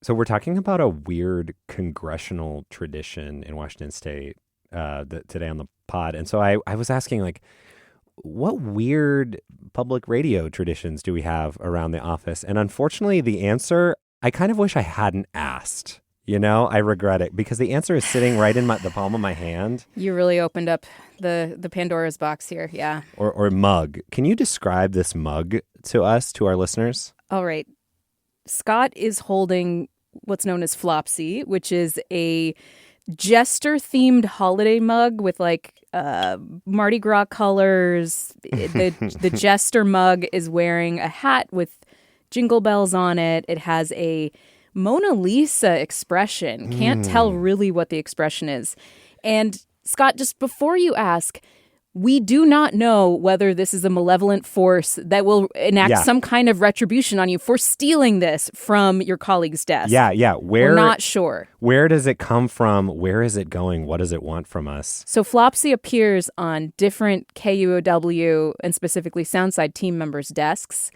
So we're talking about a weird congressional tradition in Washington State today on the pod. And so I was asking, like, what weird public radio traditions do we have around the office? And unfortunately, the answer, I kind of wish I hadn't asked. You know, I regret it because the answer is sitting right in the palm of my hand. You really opened up the Pandora's box here, yeah. Or mug. Can you describe this mug to us, to our listeners? All right. Scott is holding what's known as Flopsy, which is a jester-themed holiday mug with like Mardi Gras colors. The jester mug is wearing a hat with jingle bells on it. It has a Mona Lisa expression. Can't tell really what the expression is. And Scott, just before you ask, we do not know whether this is a malevolent force that will enact some kind of retribution on you for stealing this from your colleague's desk. Yeah. We're not sure. Where does it come from? Where is it going? What does it want from us? So Flopsy appears on different KUOW and specifically Soundside team members' desks.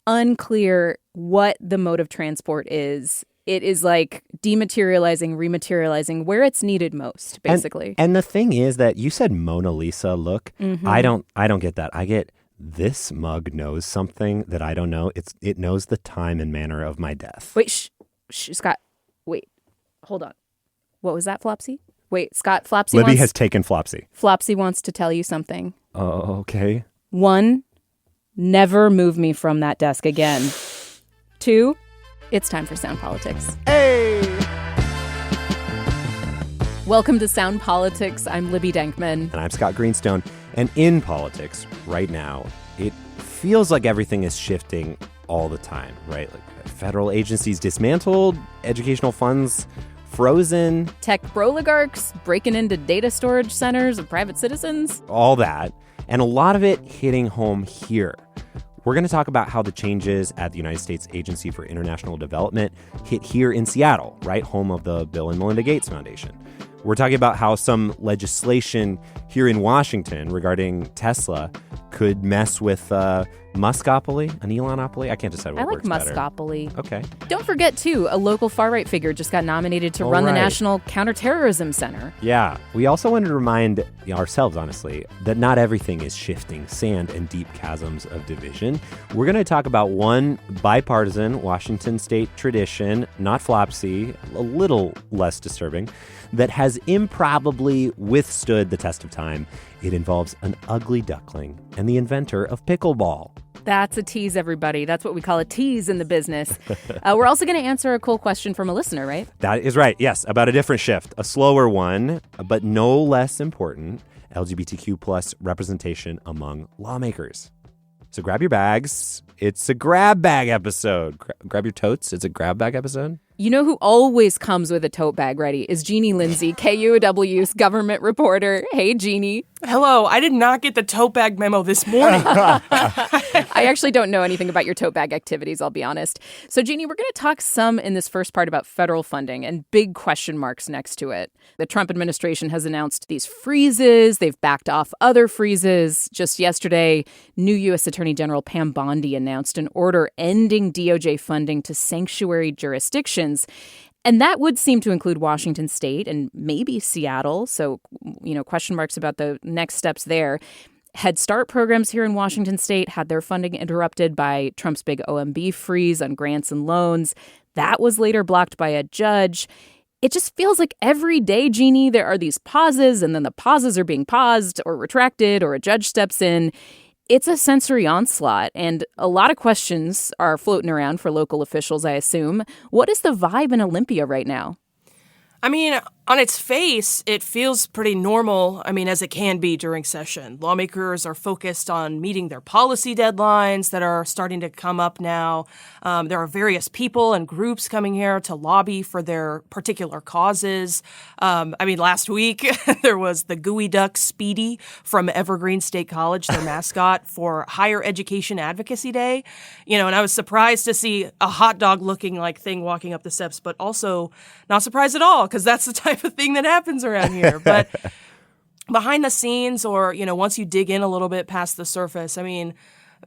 Unclear what the mode of transport is. It is like dematerializing, rematerializing where it's needed most, basically. And the thing is that you said Mona Lisa look. Mm-hmm. I don't get that. I get this mug knows something that I don't know. It knows the time and manner of my death. Wait, Scott. Wait, hold on. What was that, Flopsy? Wait, Scott, Flopsy Libby has taken Flopsy. Flopsy wants to tell you something. Oh, okay. 1, never move me from that desk again. 2, it's time for Sound Politics. Hey! Welcome to Sound Politics. I'm Libby Denkmann. And I'm Scott Greenstone. And in politics right now, it feels like everything is shifting all the time, right? Like federal agencies dismantled, educational funds frozen. Tech broligarchs breaking into data storage centers of private citizens. All that. And a lot of it hitting home here. We're going to talk about how the changes at the United States Agency for International Development hit here in Seattle, right, home of the Bill and Melinda Gates Foundation. We're talking about how some legislation here in Washington regarding Tesla could mess with Musk-opoly, an Elon-opoly. I can't decide what works better. I like Musk-opoly. Okay. Don't forget, too, a local far-right figure just got nominated to run the National Counterterrorism Center. Yeah. We also wanted to remind ourselves, honestly, that not everything is shifting sand and deep chasms of division. We're going to talk about one bipartisan Washington state tradition, not Flopsy, a little less disturbing, that has improbably withstood the test of time. It involves an ugly duckling and the inventor of pickleball. That's a tease, everybody. That's what we call a tease in the business. We're also going to answer a cool question from a listener, right? That is right. Yes, about a different shift, a slower one, but no less important, LGBTQ plus representation among lawmakers. So grab your bags. It's a grab bag episode. Grab your totes. It's a grab bag episode. You know who always comes with a tote bag ready is Jeannie Lindsay, KUOW's government reporter. Hey, Jeannie. Hello. I did not get the tote bag memo this morning. I actually don't know anything about your tote bag activities, I'll be honest. So, Jeannie, we're going to talk some in this first part about federal funding and big question marks next to it. The Trump administration has announced these freezes. They've backed off other freezes. Just yesterday, new U.S. Attorney General Pam Bondi announced an order ending DOJ funding to sanctuary jurisdictions. And that would seem to include Washington State and maybe Seattle. So, question marks about the next steps there. Head Start programs here in Washington State had their funding interrupted by Trump's big OMB freeze on grants and loans. That was later blocked by a judge. It just feels like every day, Jeannie, there are these pauses, and then the pauses are being paused or retracted, or a judge steps in. It's a sensory onslaught, and a lot of questions are floating around for local officials, I assume. What is the vibe in Olympia right now? I mean, on its face, it feels pretty normal, as it can be during session. Lawmakers are focused on meeting their policy deadlines that are starting to come up now. There are various people and groups coming here to lobby for their particular causes. Last week, there was the gooey duck Speedy from Evergreen State College, their mascot, for Higher Education Advocacy Day. And I was surprised to see a hot dog-looking thing walking up the steps, but also not surprised at all, because that's the type of thing that happens around here. But behind the scenes, or, once you dig in a little bit past the surface,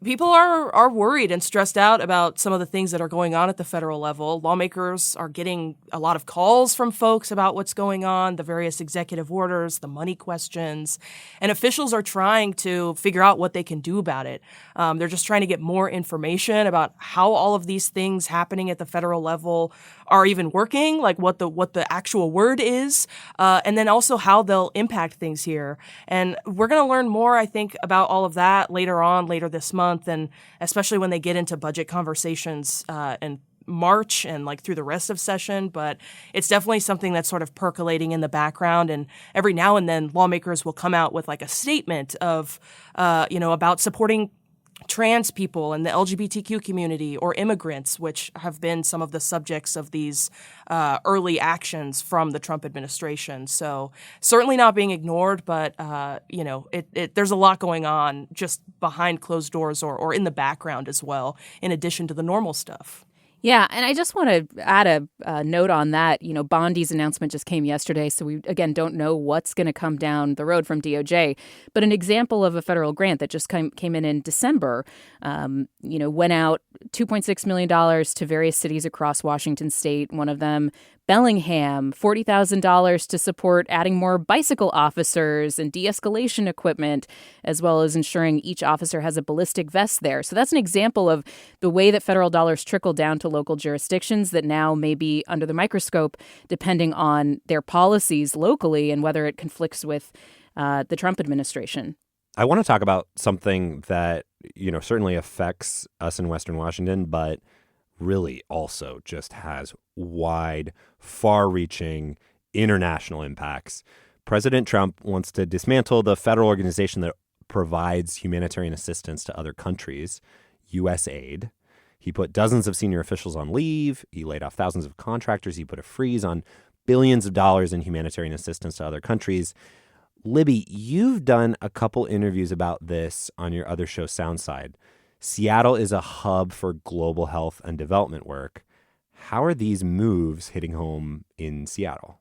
people are worried and stressed out about some of the things that are going on at the federal level. Lawmakers are getting a lot of calls from folks about what's going on, the various executive orders, the money questions, and officials are trying to figure out what they can do about it. They're just trying to get more information about how all of these things happening at the federal level are even working, like what the actual word is, and then also how they'll impact things here. And we're going to learn more, I think, about all of that later this month, and especially when they get into budget conversations in March and like through the rest of session. But it's definitely something that's sort of percolating in the background. And every now and then lawmakers will come out with like a statement of, about supporting trans people and the LGBTQ community or immigrants, which have been some of the subjects of these early actions from the Trump administration. So certainly not being ignored, but, there's a lot going on just behind closed doors or in the background as well, in addition to the normal stuff. Yeah, and I just want to add a note on that. Bondi's announcement just came yesterday, so we, again, don't know what's going to come down the road from DOJ. But an example of a federal grant that just came in December, went out $2.6 million to various cities across Washington state. One of them, Bellingham, $40,000 to support adding more bicycle officers and de-escalation equipment, as well as ensuring each officer has a ballistic vest there. So that's an example of the way that federal dollars trickle down to local jurisdictions that now may be under the microscope, depending on their policies locally and whether it conflicts with the Trump administration. I want to talk about something that, certainly affects us in Western Washington, but really also just has wide, far-reaching international impacts. President Trump wants to dismantle the federal organization that provides humanitarian assistance to other countries, USAID. He put dozens of senior officials on leave. He laid off thousands of contractors. He put a freeze on billions of dollars in humanitarian assistance to other countries. Libby, you've done a couple interviews about this on your other show, Soundside. Seattle is a hub for global health and development work. How are these moves hitting home in Seattle?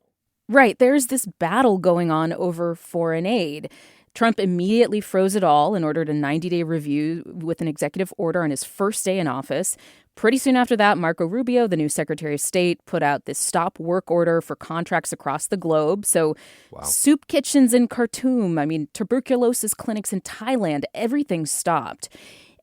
Right. There's this battle going on over foreign aid. Trump immediately froze it all and ordered a 90-day review with an executive order on his first day in office. Pretty soon after that, Marco Rubio, the new Secretary of State, put out this stop work order for contracts across the globe. So soup kitchens in Khartoum, tuberculosis clinics in Thailand, everything stopped.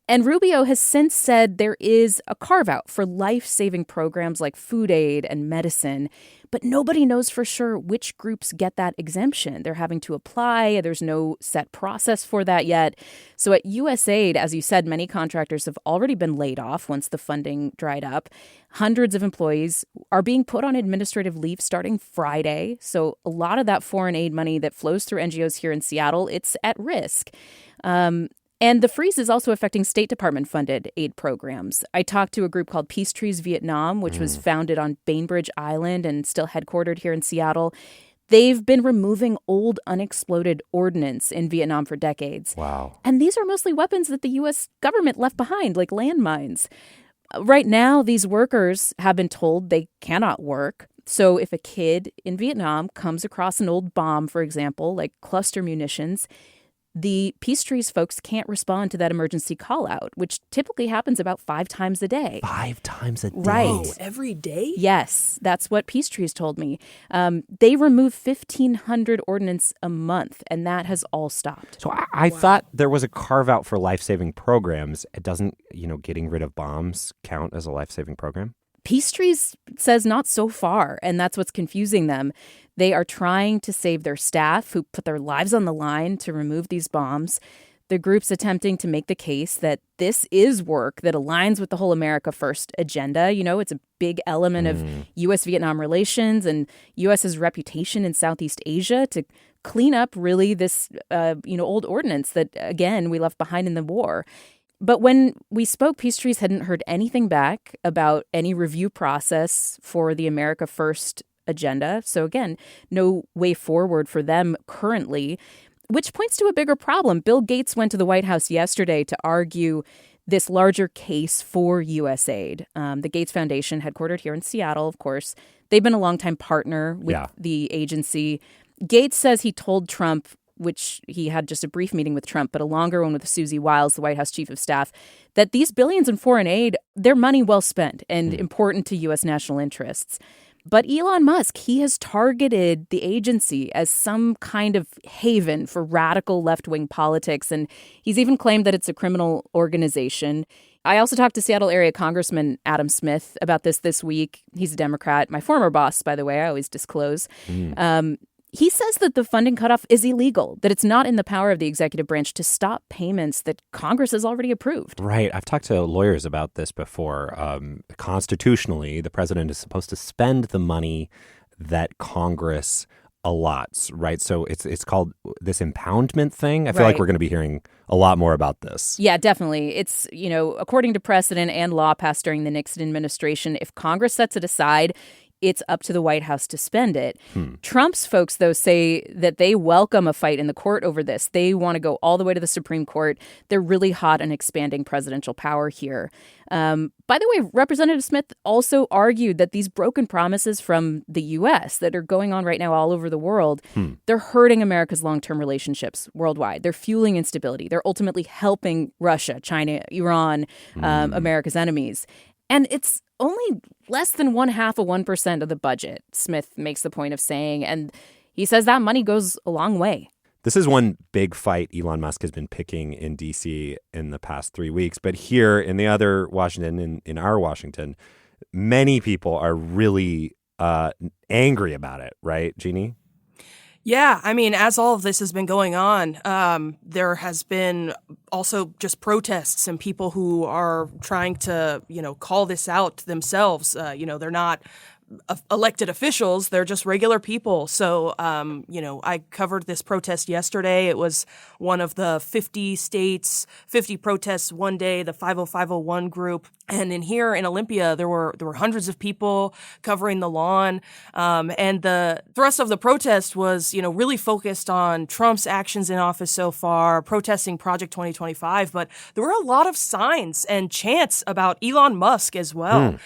And Rubio has since said there is a carve-out for life-saving programs like food aid and medicine, but nobody knows for sure which groups get that exemption. They're having to apply. There's no set process for that yet. So at USAID, as you said, many contractors have already been laid off once the funding dried up. Hundreds of employees are being put on administrative leave starting Friday. So a lot of that foreign aid money that flows through NGOs here in Seattle, it's at risk. And the freeze is also affecting State Department-funded aid programs. I talked to a group called Peace Trees Vietnam, which was founded on Bainbridge Island and still headquartered here in Seattle. They've been removing old unexploded ordnance in Vietnam for decades. Wow. And these are mostly weapons that the U.S. government left behind, like landmines. Right now, these workers have been told they cannot work. So if a kid in Vietnam comes across an old bomb, for example, like cluster munitions, the Peace Trees folks can't respond to that emergency call out, which typically happens about 5 times a day. 5 times a day? Right. Oh, every day? Yes, that's what Peace Trees told me. They remove 1,500 ordnance a month, and that has all stopped. So I thought there was a carve-out for life-saving programs. It doesn't, getting rid of bombs count as a life-saving program? Peace Trees says not so far, and that's what's confusing them. They are trying to save their staff who put their lives on the line to remove these bombs. The group's attempting to make the case that this is work that aligns with the whole America First agenda. It's a big element of U.S.-Vietnam relations and U.S.'s reputation in Southeast Asia to clean up really this, old ordinance that, again, we left behind in the war. But when we spoke, Peace Trees hadn't heard anything back about any review process for the America First agenda. So again, no way forward for them currently, which points to a bigger problem. Bill Gates went to the White House yesterday to argue this larger case for USAID. The Gates Foundation, headquartered here in Seattle, of course, they've been a longtime partner with the agency. Gates says he told Trump which he had just a brief meeting with Trump, but a longer one with Susie Wiles, the White House chief of staff, that these billions in foreign aid, they're money well spent and important to U.S. national interests. But Elon Musk, he has targeted the agency as some kind of haven for radical left-wing politics, and he's even claimed that it's a criminal organization. I also talked to Seattle area Congressman Adam Smith about this week. He's a Democrat, my former boss, by the way. I always disclose. He says that the funding cutoff is illegal, that it's not in the power of the executive branch to stop payments that Congress has already approved. Right. I've talked to lawyers about this before. Constitutionally, the president is supposed to spend the money that Congress allots, right? So it's called this impoundment thing. I feel like we're going to be hearing a lot more about this. Yeah, definitely. It's, according to precedent and law passed during the Nixon administration, if Congress sets it aside, it's up to the White House to spend it. Trump's folks, though, say that they welcome a fight in the court over this. They want to go all the way to the Supreme Court. They're really hot on expanding presidential power here. By the way, Representative Smith also argued that these broken promises from the U.S. that are going on right now all over the world, they're hurting America's long-term relationships worldwide. They're fueling instability. They're ultimately helping Russia, China, Iran, America's enemies. And it's only less than 0.5% of the budget, Smith makes the point of saying. And he says that money goes a long way. This is one big fight Elon Musk has been picking in D.C. in the past 3 weeks. But here in the other Washington, in our Washington, many people are really angry about it. Right, Jeannie? Yeah, I mean, as all of this has been going on, there has been also just protests and people who are trying to, call this out themselves. They're not elected officials, they're just regular people. So, I covered this protest yesterday. It was one of the 50 states, 50 protests one day, the 50501 group. And in here in Olympia, there were hundreds of people covering the lawn. And the thrust of the protest was, really focused on Trump's actions in office so far, protesting Project 2025. But there were a lot of signs and chants about Elon Musk as well.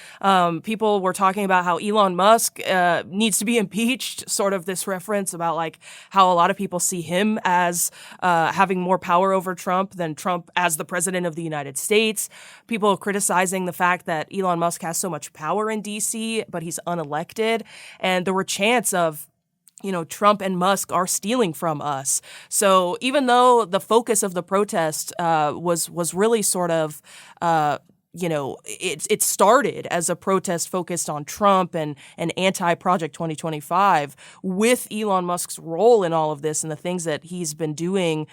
People were talking about how Elon Musk needs to be impeached, sort of this reference about like how a lot of people see him as having more power over Trump than Trump as the president of the United States. People criticizing the fact that Elon Musk has so much power in D.C., but he's unelected. And there were chants of, Trump and Musk are stealing from us. So even though the focus of the protest was really sort of it started as a protest focused on Trump and anti-Project 2025 with Elon Musk's role in all of this and the things that he's been doing,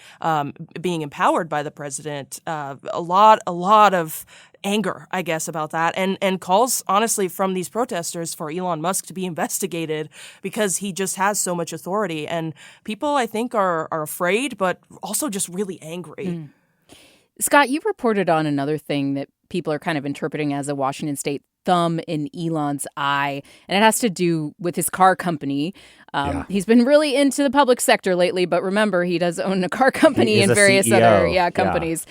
being empowered by the president. A lot of anger, I guess, about that and calls, honestly, from these protesters for Elon Musk to be investigated because he just has so much authority. And people, I think, are afraid, but also just really angry. Scott, you reported on another thing that people are kind of interpreting as a Washington state thumb in Elon's eye, and it has to do with his car company. He's been really into the public sector lately, but remember, he does own a car company and various CEO. other companies.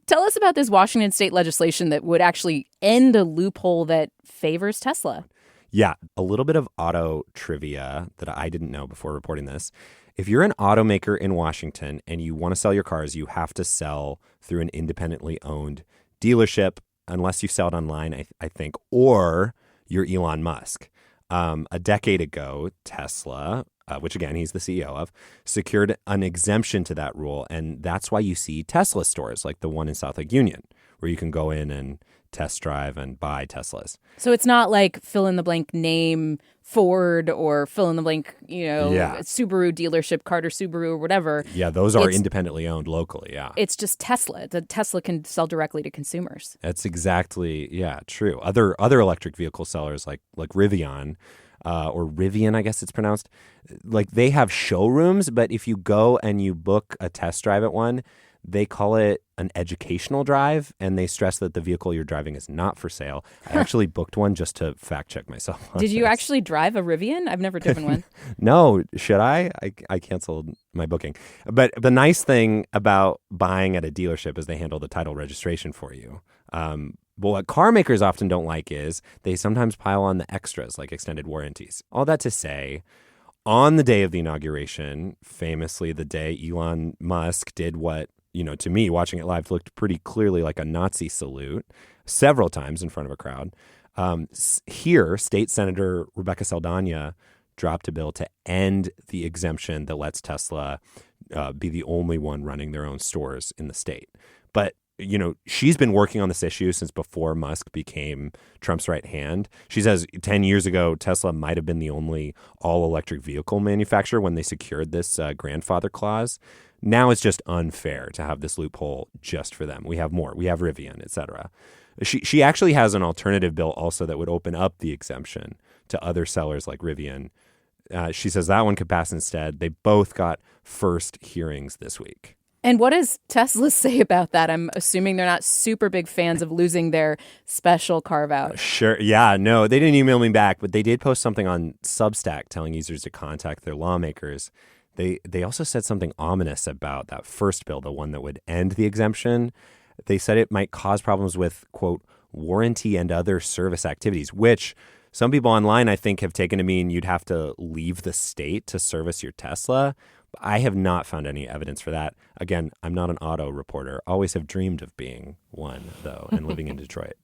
Tell us about this Washington state legislation that would actually end a loophole that favors Tesla. Yeah, a little bit of auto trivia that I didn't know before reporting this. If you're an automaker in Washington and you want to sell your cars, you have to sell through an independently owned dealership, unless you sell it online, I think, or you're Elon Musk. A decade ago, Tesla, which again, he's the CEO of, secured an exemption to that rule. And that's why you see Tesla stores like the one in South Lake Union, where you can go in and test drive and buy Teslas. So it's not like fill in the blank name Ford or fill in the blank, Subaru dealership, Carter Subaru or whatever. Yeah, those are independently owned locally, yeah. It's just Tesla. The Tesla can sell directly to consumers. That's exactly, true. Other electric vehicle sellers like Rivian, or Rivian, I guess it's pronounced, like they have showrooms, but if you go and you book a test drive at one, they call it an educational drive, and they stress that the vehicle you're driving is not for sale. I actually booked one just to fact check myself. Did you actually drive a Rivian? I've never driven one. No. Should I? I canceled my booking. But the nice thing about buying at a dealership is they handle the title registration for you. But what car makers often don't like is they sometimes pile on the extras like extended warranties. All that to say, on the day of the inauguration, famously the day Elon Musk did what, to me, watching it live, looked pretty clearly like a Nazi salute several times in front of a crowd. Here, State Senator Rebecca Saldana dropped a bill to end the exemption that lets Tesla be the only one running their own stores in the state. But she's been working on this issue since before Musk became Trump's right hand. She says 10 years ago, Tesla might have been the only all-electric vehicle manufacturer when they secured this grandfather clause. Now it's just unfair to have this loophole just for them. We have more. We have Rivian, et cetera. She actually has an alternative bill also that would open up the exemption to other sellers like Rivian. She says that one could pass instead. They both got first hearings this week. And what does Tesla say about that? I'm assuming they're not super big fans of losing their special carve-out. Sure. Yeah, no, they didn't email me back, but they did post something on Substack telling users to contact their lawmakers. They also said something ominous about that first bill, the one that would end the exemption. They said it might cause problems with, quote, warranty and other service activities, which some people online, I think, have taken to mean you'd have to leave the state to service your Tesla. I have not found any evidence for that. Again, I'm not an auto reporter. Always have dreamed of being one, though, and living in Detroit.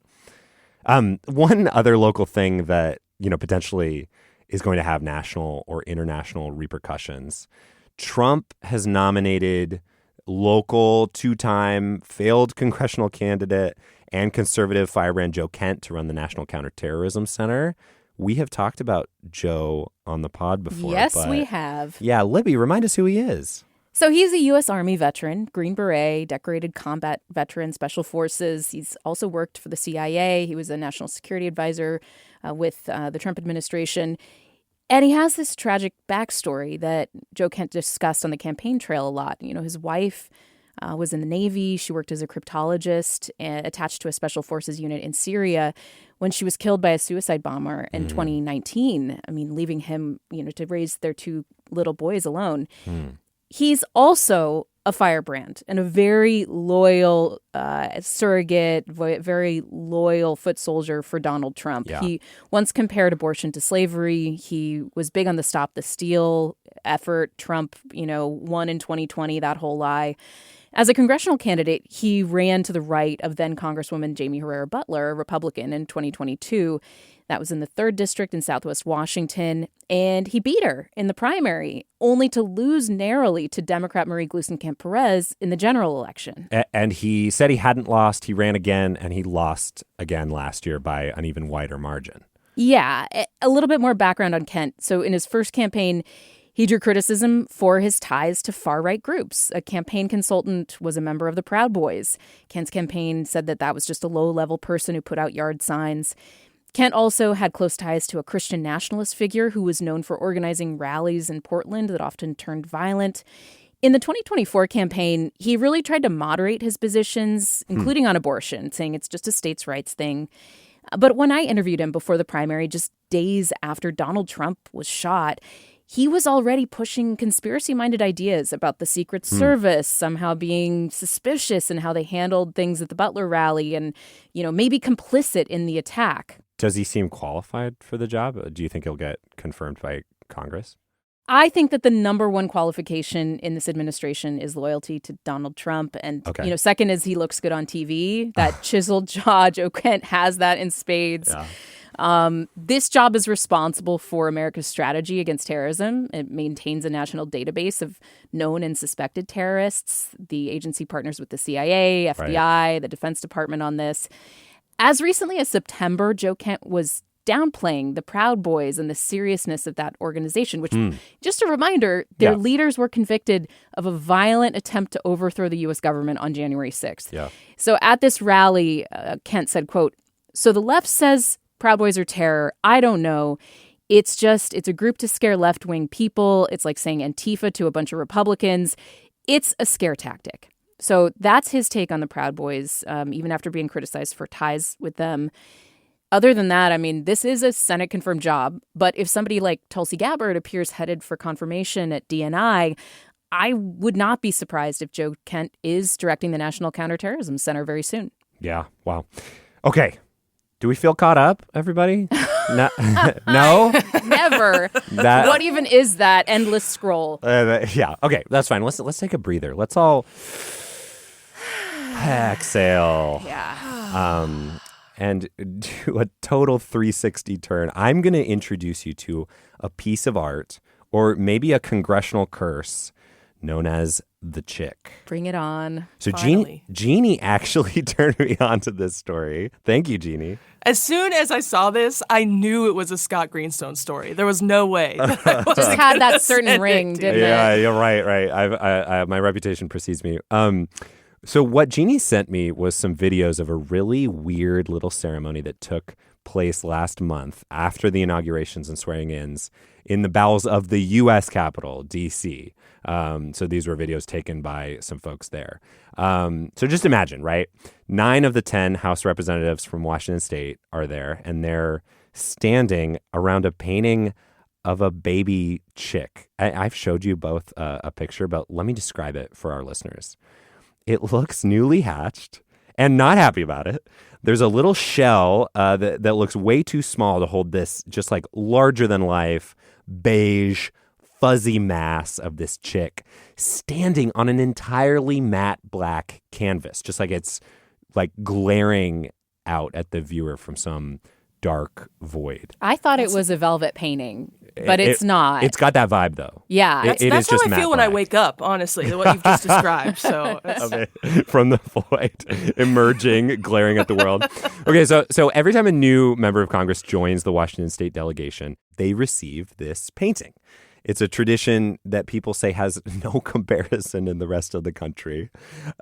One other local thing that, potentially is going to have national or international repercussions. Trump has nominated local two-time failed congressional candidate and conservative firebrand Joe Kent to run the National Counterterrorism Center. We have talked about Joe on the pod before. Yes, we have. Yeah, Libby, remind us who he is. So he's a U.S. Army veteran, Green Beret, decorated combat veteran, Special Forces. He's also worked for the CIA. He was a national security advisor with the Trump administration. And he has this tragic backstory that Joe Kent discussed on the campaign trail a lot. His wife was in the Navy. She worked as a cryptologist attached to a special forces unit in Syria when she was killed by a suicide bomber in 2019. Leaving him, to raise their two little boys alone. He's also a firebrand and a very loyal surrogate, very loyal foot soldier for Donald Trump. Yeah. He once compared abortion to slavery. He was big on the Stop the Steal effort. Trump, won in 2020, that whole lie. As a congressional candidate, he ran to the right of then Congresswoman Jamie Herrera Butler, a Republican, in 2022. That was in the 3rd District in Southwest Washington. And he beat her in the primary, only to lose narrowly to Democrat Marie Gluesenkamp-Perez in the general election. And he said he hadn't lost. He ran again, and he lost again last year by an even wider margin. Yeah, a little bit more background on Kent. So in his first campaign, he drew criticism for his ties to far-right groups. A campaign consultant was a member of the Proud Boys. Kent's campaign said that was just a low-level person who put out yard signs. Kent also had close ties to a Christian nationalist figure who was known for organizing rallies in Portland that often turned violent. In the 2024 campaign, he really tried to moderate his positions, including on abortion, saying it's just a states' rights thing. But when I interviewed him before the primary, just days after Donald Trump was shot, he was already pushing conspiracy-minded ideas about the Secret Service somehow being suspicious in how they handled things at the Butler rally and, maybe complicit in the attack. Does he seem qualified for the job? Do you think he'll get confirmed by Congress? I think that the number one qualification in this administration is loyalty to Donald Trump. And, second is he looks good on TV. That chiseled jaw, Joe Kent has that in spades. Yeah. This job is responsible for America's strategy against terrorism. It maintains a national database of known and suspected terrorists. The agency partners with the CIA, FBI, the Defense Department on this. As recently as September, Joe Kent was downplaying the Proud Boys and the seriousness of that organization, which, just a reminder, their leaders were convicted of a violent attempt to overthrow the U.S. government on January 6th. Yeah. So at this rally, Kent said, quote, "So the left says Proud Boys are terror. I don't know. It's a group to scare left-wing people. It's like saying Antifa to a bunch of Republicans. It's a scare tactic." So that's his take on the Proud Boys, even after being criticized for ties with them. Other than that, this is a Senate-confirmed job. But if somebody like Tulsi Gabbard appears headed for confirmation at DNI, I would not be surprised if Joe Kent is directing the National Counterterrorism Center very soon. Yeah, wow. Okay, Do we feel caught up, everybody? No? Never. What even is that endless scroll? Yeah. Okay, that's fine. Let's take a breather. Let's all exhale. Yeah. And do a total 360 turn. I'm going to introduce you to a piece of art, or maybe a congressional curse, known as the chick. Bring it on. So Jeannie actually turned me on to this story. Thank you, Jeannie. As soon as I saw this, I knew it was a Scott Greenstone story. There was no way. Just had that certain ring, didn't it? Yeah, you're right. I my reputation precedes me. So what Jeannie sent me was some videos of a really weird little ceremony that took place last month after the inaugurations and swearing-ins in the bowels of the U.S. Capitol, D.C. So these were videos taken by some folks there. So just imagine, right? 9 of the 10 House representatives from Washington State are there, and they're standing around a painting of a baby chick. I've showed you both a picture, but let me describe it for our listeners. It looks newly hatched and not happy about it. There's a little shell that looks way too small to hold this just like larger than life, beige, fuzzy mass of this chick standing on an entirely matte black canvas, just like it's like glaring out at the viewer from some dark void. I thought it was a velvet painting, but it's not. It's got that vibe, though. Yeah. That's how I feel when I wake up, honestly, what you've just described. So from the void, emerging, glaring at the world. Okay, so every time a new member of Congress joins the Washington State delegation, they receive this painting. It's a tradition that people say has no comparison in the rest of the country.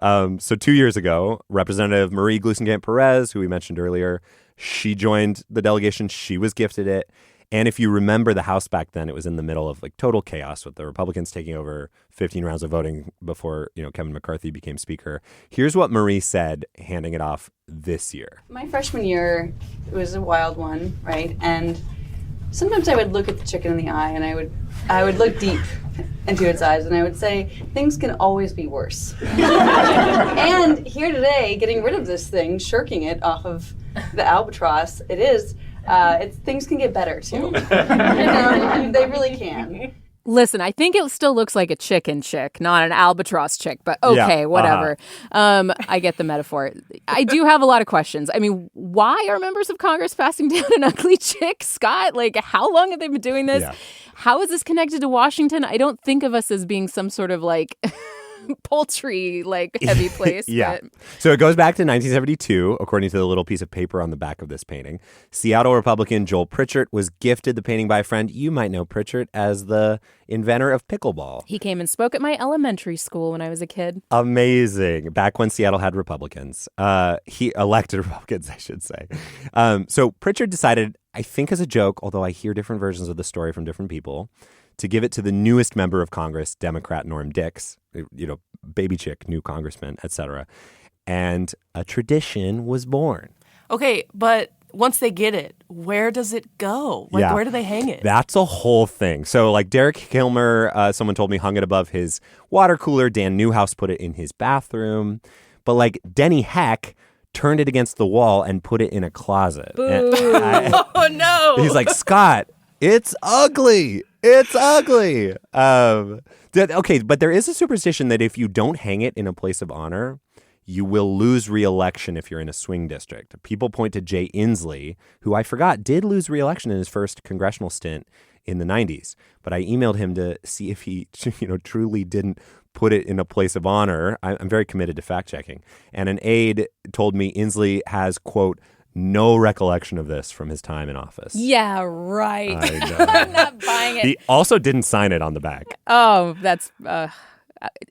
So 2 years ago, Representative Marie Gluesenkamp-Perez, who we mentioned earlier, she joined the delegation. She was gifted it. And if you remember the House back then, it was in the middle of like total chaos with the Republicans taking over 15 rounds of voting before, Kevin McCarthy became speaker. Here's what Marie said, handing it off this year. My freshman year, it was a wild one, right? And sometimes I would look at the chicken in the eye and I would look deep into its eyes and I would say, things can always be worse. And here today, getting rid of this thing, shirking it off of the albatross, things can get better too. They really can. Listen, I think it still looks like a chicken chick, not an albatross chick, but okay, whatever. I get the metaphor. I do have a lot of questions. I mean, why are members of Congress passing down an ugly chick, Scott? Like, how long have they been doing this? Yeah. How is this connected to Washington? I don't think of us as being some sort of like poultry heavy place. Yeah. But... So it goes back to 1972, according to the little piece of paper on the back of this painting. Seattle Republican Joel Pritchard was gifted the painting by a friend. You might know Pritchard as the inventor of pickleball. He came and spoke at my elementary school when I was a kid. Amazing. Back when Seattle had Republicans. He elected Republicans, I should say. So Pritchard decided, I think as a joke, although I hear different versions of the story from different people, to give it to the newest member of Congress, Democrat Norm Dix, baby chick, new congressman, etc. And a tradition was born. Okay, but once they get it, where does it go? Where do they hang it? That's a whole thing. So Derek Kilmer, someone told me, hung it above his water cooler. Dan Newhouse put it in his bathroom. But Denny Heck turned it against the wall and put it in a closet. Boo. Oh, no. He's like, Scott, it's ugly. It's ugly. Okay, but there is a superstition that if you don't hang it in a place of honor, you will lose re-election if you're in a swing district. People point to Jay Inslee, who I forgot did lose re-election in his first congressional stint in the 90s. But I emailed him to see if he truly didn't put it in a place of honor. I'm very committed to fact-checking. And an aide told me Inslee has, quote, no recollection of this from his time in office. Yeah, right. I'm not buying it. He also didn't sign it on the back. Oh, that's...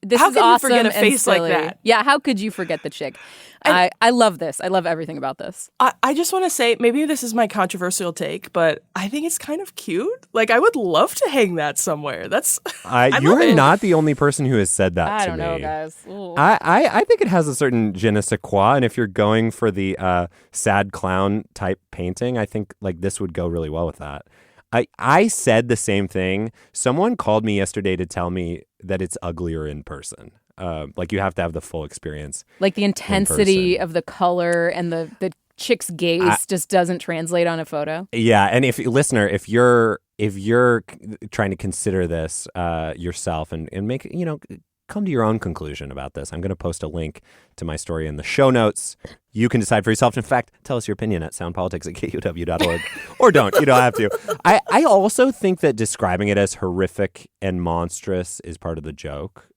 This how is could awesome you forget a face like that? Yeah, how could you forget the chick? I love this. I love everything about this. I just want to say, maybe this is my controversial take, but I think it's kind of cute. I would love to hang that somewhere. You're not the only person who has said that to me. I don't know, guys. I think it has a certain je ne sais quoi, and if you're going for the sad clown type painting, I think this would go really well with that. I said the same thing. Someone called me yesterday to tell me that it's uglier in person. You have to have the full experience. The intensity of the color and the chick's gaze just doesn't translate on a photo. Yeah, and if you're trying to consider this yourself and make, come to your own conclusion about this, I'm going to post a link to my story in the show notes. You can decide for yourself. In fact, tell us your opinion at soundpolitics@kuow.org or don't. You don't have to. I also think that describing it as horrific and monstrous is part of the joke.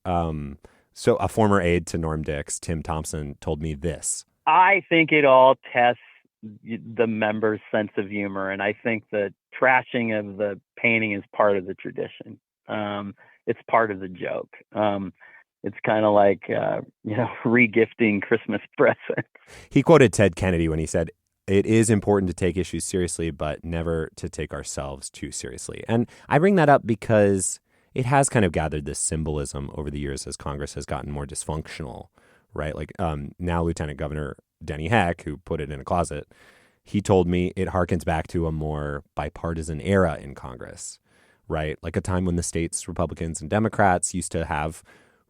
So a former aide to Norm Dix, Tim Thompson, told me this. I think it all tests the members' sense of humor, and I think the trashing of the painting is part of the tradition. It's part of the joke. It's kind of like, regifting Christmas presents. He quoted Ted Kennedy when he said, "It is important to take issues seriously, but never to take ourselves too seriously." And I bring that up because it has kind of gathered this symbolism over the years as Congress has gotten more dysfunctional, right? Like now Lieutenant Governor Denny Heck, who put it in a closet, he told me it harkens back to a more bipartisan era in Congress, right? Like a time when the state's Republicans and Democrats used to have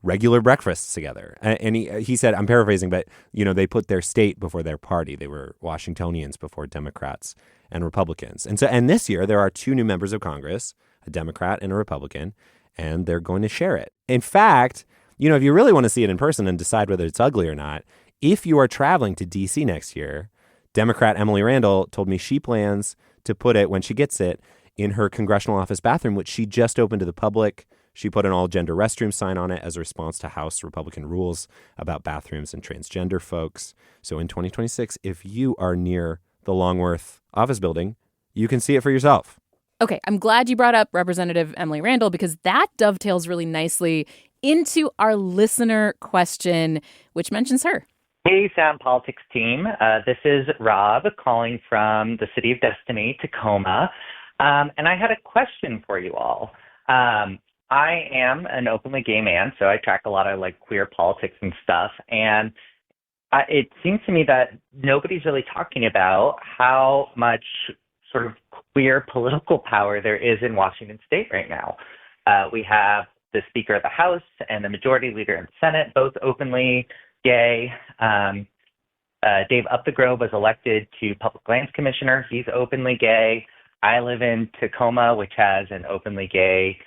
regular breakfasts together. And he said, I'm paraphrasing, but, they put their state before their party. They were Washingtonians before Democrats and Republicans. And this year, there are two new members of Congress, a Democrat and a Republican, and they're going to share it. In fact, if you really want to see it in person and decide whether it's ugly or not, if you are traveling to D.C. next year, Democrat Emily Randall told me she plans to put it, when she gets it, in her congressional office bathroom, which she just opened to the public. She put an all-gender restroom sign on it as a response to House Republican rules about bathrooms and transgender folks. So in 2026, if you are near the Longworth office building, you can see it for yourself. Okay, I'm glad you brought up Representative Emily Randall because that dovetails really nicely into our listener question, which mentions her. Hey, Sound Politics team. This is Rob calling from the city of Destiny, Tacoma. And I had a question for you all. I am an openly gay man, so I track a lot of queer politics and stuff. And it seems to me that nobody's really talking about how much sort of queer political power there is in Washington state right now. We have the Speaker of the House and the Majority Leader in the Senate, both openly gay. Dave Upthegrove was elected to Public Lands Commissioner. He's openly gay. I live in Tacoma, which has an openly gay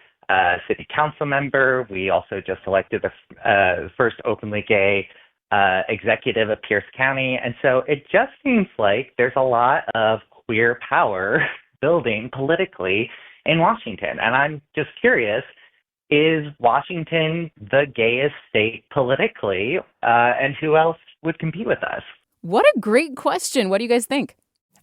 city council member. We also just elected the first openly gay executive of Pierce County. And so it just seems like there's a lot of queer power building politically in Washington. And I'm just curious, is Washington the gayest state politically? And who else would compete with us? What a great question. What do you guys think?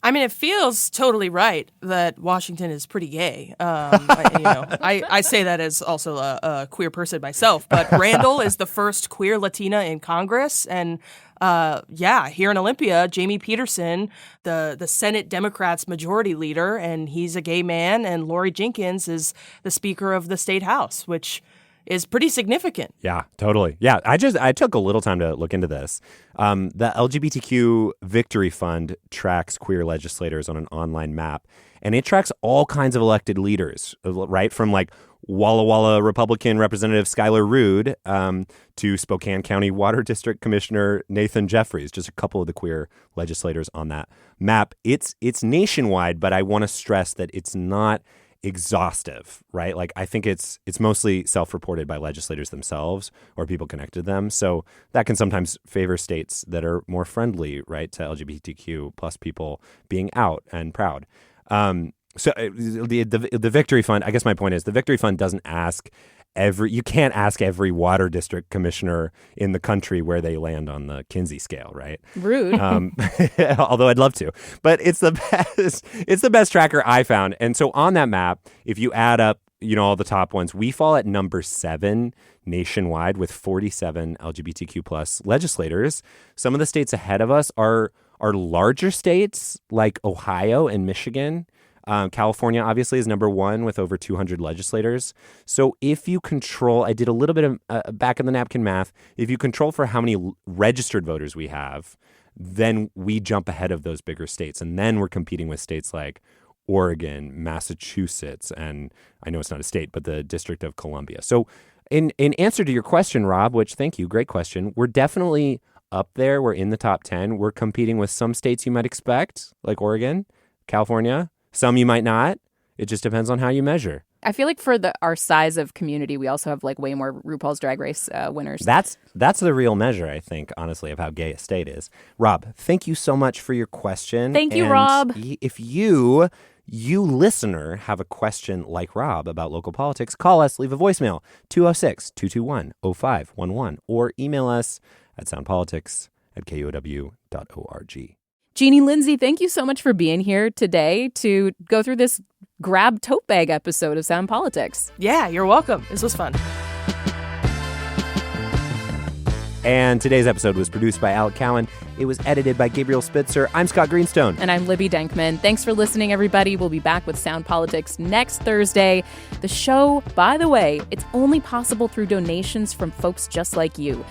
I mean, it feels totally right that Washington is pretty gay. I say that as also a queer person myself. But Randall is the first queer Latina in Congress. And here in Olympia, Jamie Peterson, the Senate Democrats' majority leader, and he's a gay man. And Lori Jenkins is the Speaker of the State House, which is pretty significant. Yeah, totally. Yeah, I took a little time to look into this. The LGBTQ Victory Fund tracks queer legislators on an online map, and it tracks all kinds of elected leaders, right? From Walla Walla Republican Representative Skylar Rude to Spokane County Water District Commissioner Nathan Jeffries, just a couple of the queer legislators on that map. It's nationwide, but I want to stress that it's not exhaustive, right? I think it's mostly self-reported by legislators themselves or people connected to them. So that can sometimes favor states that are more friendly, right, to LGBTQ plus people being out and proud. So the Victory Fund, I guess my point is the Victory Fund doesn't ask you can't ask every water district commissioner in the country where they land on the Kinsey scale, right? Rude. Although I'd love to, but it's the best. It's the best tracker I found. And so on that map, if you add up, all the top ones, we fall at number 7 nationwide with 47 LGBTQ plus legislators. Some of the states ahead of us are larger states like Ohio and Michigan. California obviously is number 1 with over 200 legislators. So if you control, I did a little bit of back of the napkin math. If you control for how many registered voters we have, then we jump ahead of those bigger states. And then we're competing with states like Oregon, Massachusetts, and I know it's not a state, but the District of Columbia. So in answer to your question, Rob, which thank you, great question, we're definitely up there. We're in the top 10. We're competing with some states you might expect, like Oregon, California. Some you might not. It just depends on how you measure. I feel like for our size of community, we also have like way more RuPaul's Drag Race winners. That's the real measure, I think, honestly, of how gay a state is. Rob, thank you so much for your question. Thank you, And Rob. If you listener, have a question like Rob about local politics, call us, leave a voicemail, 206-221-0511, or email us at soundpolitics@kuow.org. Jeannie Lindsay, thank you so much for being here today to go through this grab tote bag episode of Sound Politics. Yeah, you're welcome. This was fun. And today's episode was produced by Alec Cowan. It was edited by Gabriel Spitzer. I'm Scott Greenstone. And I'm Libby Denkmann. Thanks for listening, everybody. We'll be back with Sound Politics next Thursday. The show, by the way, it's only possible through donations from folks just like you.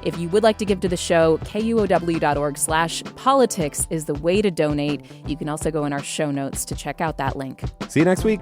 If you would like to give to the show, KUOW.org/politics is the way to donate. You can also go in our show notes to check out that link. See you next week.